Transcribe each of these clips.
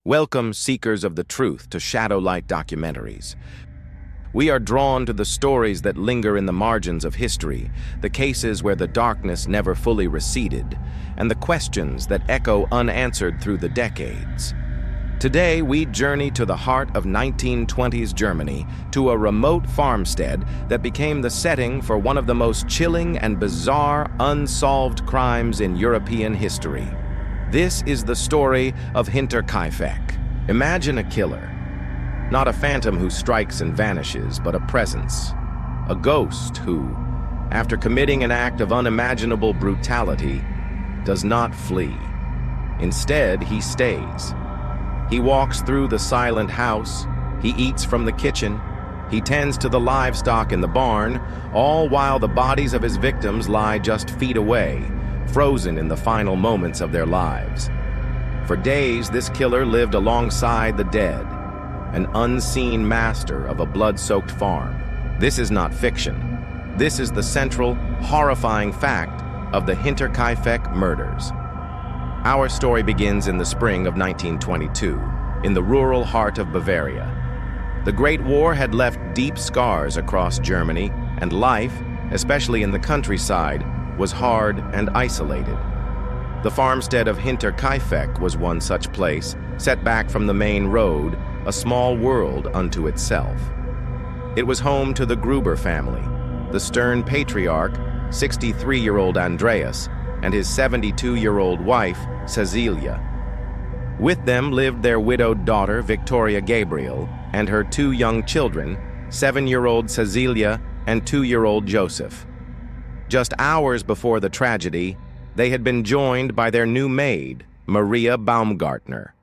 Welcome, seekers of the truth, to Shadowlight Documentaries. We are drawn to the stories that linger in the margins of history, the cases where the darkness never fully receded, and the questions that echo unanswered through the decades. Today, we journey to the heart of 1920s Germany, to a remote farmstead that became the setting for one of the most chilling and bizarre unsolved crimes in European history. This is the story of Hinterkaifeck. Imagine a killer. Not a phantom who strikes and vanishes, but a presence. A ghost who, after committing an act of unimaginable brutality, does not flee. Instead, he stays. He walks through the silent house, he eats from the kitchen, he tends to the livestock in the barn, all while the bodies of his victims lie just feet away, frozen in the final moments of their lives. For days, this killer lived alongside the dead, an unseen master of a blood-soaked farm. This is not fiction. This is the central, horrifying fact of the Hinterkaifeck murders. Our story begins in the spring of 1922, in the rural heart of Bavaria. The Great War had left deep scars across Germany, and life, especially in the countryside, was hard and isolated. The farmstead of Hinterkaifeck was one such place, set back from the main road, a small world unto itself. It was home to the Gruber family, the stern patriarch, 63-year-old Andreas, and his 72-year-old wife, Cecilia. With them lived their widowed daughter, Victoria Gabriel, and her two young children, 7-year-old Cecilia and 2-year-old Joseph. Just hours before the tragedy, they had been joined by their new maid, Maria Baumgartner.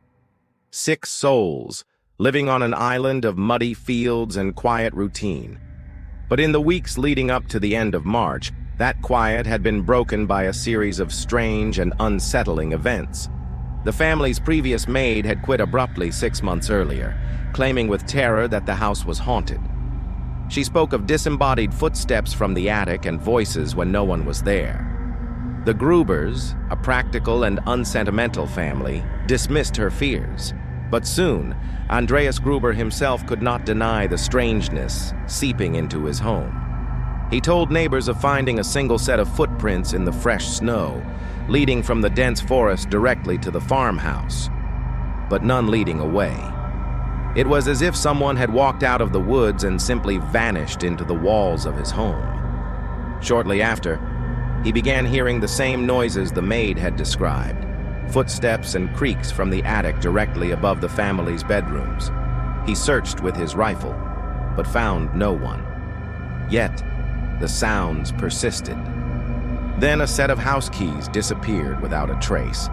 6 souls, living on an island of muddy fields and quiet routine. But in the weeks leading up to the end of March, that quiet had been broken by a series of strange and unsettling events. The family's previous maid had quit abruptly 6 months earlier, claiming with terror that the house was haunted. She spoke of disembodied footsteps from the attic and voices when no one was there. The Grubers, a practical and unsentimental family, dismissed her fears. But soon, Andreas Gruber himself could not deny the strangeness seeping into his home. He told neighbors of finding a single set of footprints in the fresh snow, leading from the dense forest directly to the farmhouse, but none leading away. It was as if someone had walked out of the woods and simply vanished into the walls of his home. Shortly after, he began hearing the same noises the maid had described, footsteps and creaks from the attic directly above the family's bedrooms. He searched with his rifle, but found no one. Yet, the sounds persisted. Then a set of house keys disappeared without a trace.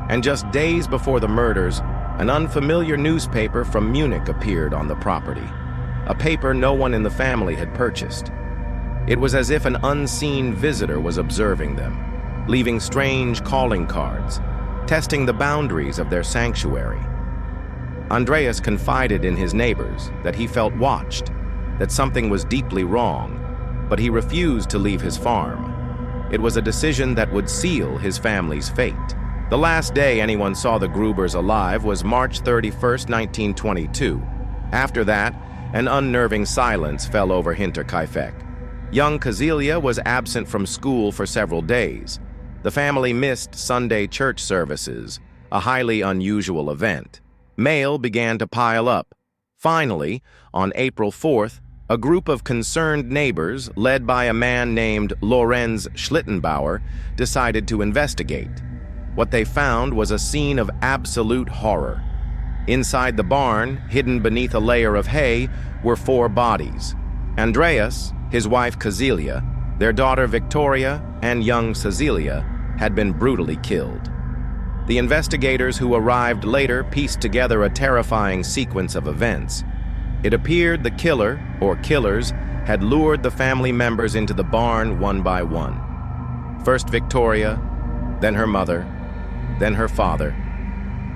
And just days before the murders, an unfamiliar newspaper from Munich appeared on the property, a paper no one in the family had purchased. It was as if an unseen visitor was observing them, leaving strange calling cards, testing the boundaries of their sanctuary. Andreas confided in his neighbors that he felt watched, that something was deeply wrong, but he refused to leave his farm. It was a decision that would seal his family's fate. The last day anyone saw the Grubers alive was March 31st, 1922. After that, an unnerving silence fell over Hinterkaifeck. Young Cecilia was absent from school for several days. The family missed Sunday church services, a highly unusual event. Mail began to pile up. Finally, on April 4th, a group of concerned neighbors, led by a man named Lorenz Schlittenbauer, decided to investigate. What they found was a scene of absolute horror. Inside the barn, hidden beneath a layer of hay, were 4 bodies. Andreas, his wife Cecilia, their daughter Victoria, and young Cecilia had been brutally killed. The investigators who arrived later pieced together a terrifying sequence of events. It appeared the killer, or killers, had lured the family members into the barn one by one. First Victoria, then her mother, then her father,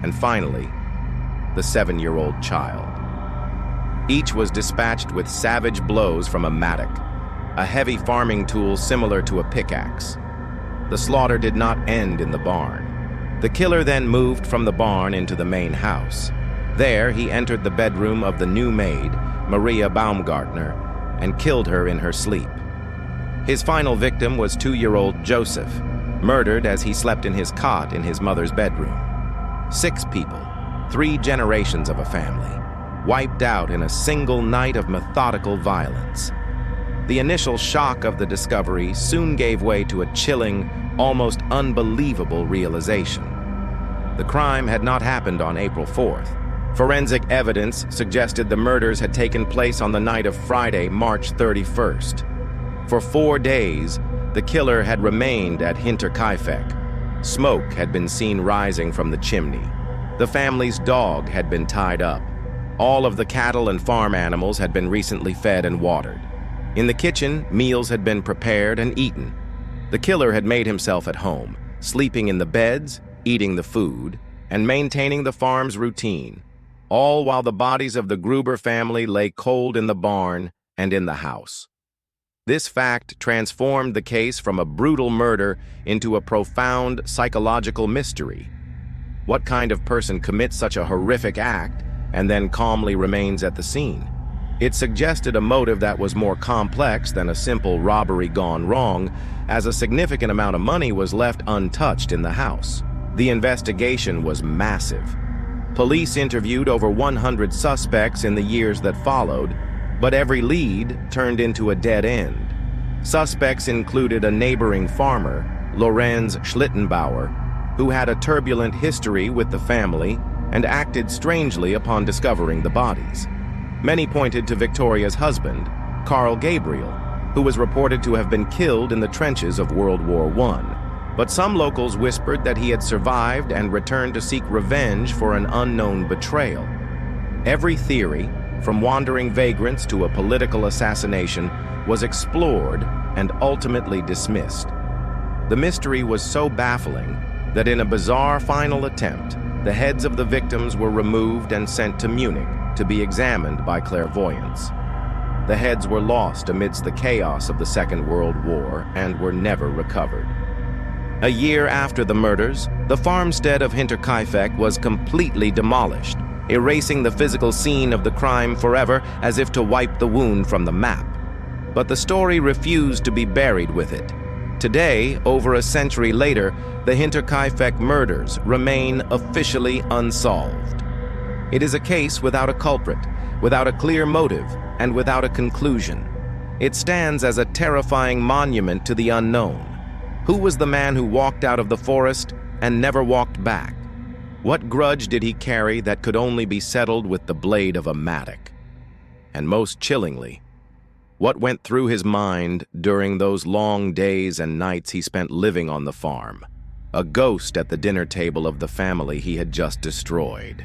and finally, the 7-year-old child. Each was dispatched with savage blows from a mattock, a heavy farming tool similar to a pickaxe. The slaughter did not end in the barn. The killer then moved from the barn into the main house. There, he entered the bedroom of the new maid, Maria Baumgartner, and killed her in her sleep. His final victim was 2-year-old Joseph, murdered as he slept in his cot in his mother's bedroom. 6 people, 3 generations of a family, wiped out in a single night of methodical violence. The initial shock of the discovery soon gave way to a chilling, almost unbelievable realization. The crime had not happened on April 4th. Forensic evidence suggested the murders had taken place on the night of Friday, March 31st. For 4 days, the killer had remained at Hinterkaifeck. Smoke had been seen rising from the chimney. The family's dog had been tied up. All of the cattle and farm animals had been recently fed and watered. In the kitchen, meals had been prepared and eaten. The killer had made himself at home, sleeping in the beds, eating the food, and maintaining the farm's routine, all while the bodies of the Gruber family lay cold in the barn and in the house. This fact transformed the case from a brutal murder into a profound psychological mystery. What kind of person commits such a horrific act and then calmly remains at the scene? It suggested a motive that was more complex than a simple robbery gone wrong, as a significant amount of money was left untouched in the house. The investigation was massive. Police interviewed over 100 suspects in the years that followed, but every lead turned into a dead end. Suspects included a neighboring farmer, Lorenz Schlittenbauer, who had a turbulent history with the family and acted strangely upon discovering the bodies. Many pointed to Victoria's husband, Carl Gabriel, who was reported to have been killed in the trenches of World War I. But some locals whispered that he had survived and returned to seek revenge for an unknown betrayal. Every theory, from wandering vagrants to a political assassination, was explored and ultimately dismissed. The mystery was so baffling that in a bizarre final attempt, the heads of the victims were removed and sent to Munich to be examined by clairvoyants. The heads were lost amidst the chaos of the Second World War and were never recovered. A year after the murders, the farmstead of Hinterkaifeck was completely demolished, erasing the physical scene of the crime forever as if to wipe the wound from the map. But the story refused to be buried with it. Today, over a century later, the Hinterkaifeck murders remain officially unsolved. It is a case without a culprit, without a clear motive, and without a conclusion. It stands as a terrifying monument to the unknown. Who was the man who walked out of the forest and never walked back? What grudge did he carry that could only be settled with the blade of a mattock? And most chillingly, what went through his mind during those long days and nights he spent living on the farm, a ghost at the dinner table of the family he had just destroyed?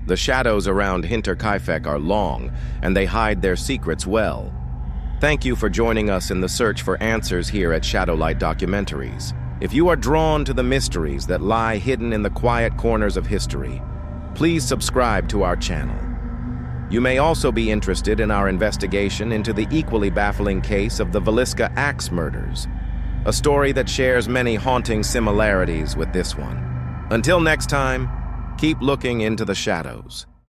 The shadows around Hinterkaifeck are long, and they hide their secrets well. Thank you for joining us in the search for answers here at Shadowlight Documentaries. If you are drawn to the mysteries that lie hidden in the quiet corners of history, please subscribe to our channel. You may also be interested in our investigation into the equally baffling case of the Villisca axe murders, a story that shares many haunting similarities with this one. Until next time, keep looking into the shadows.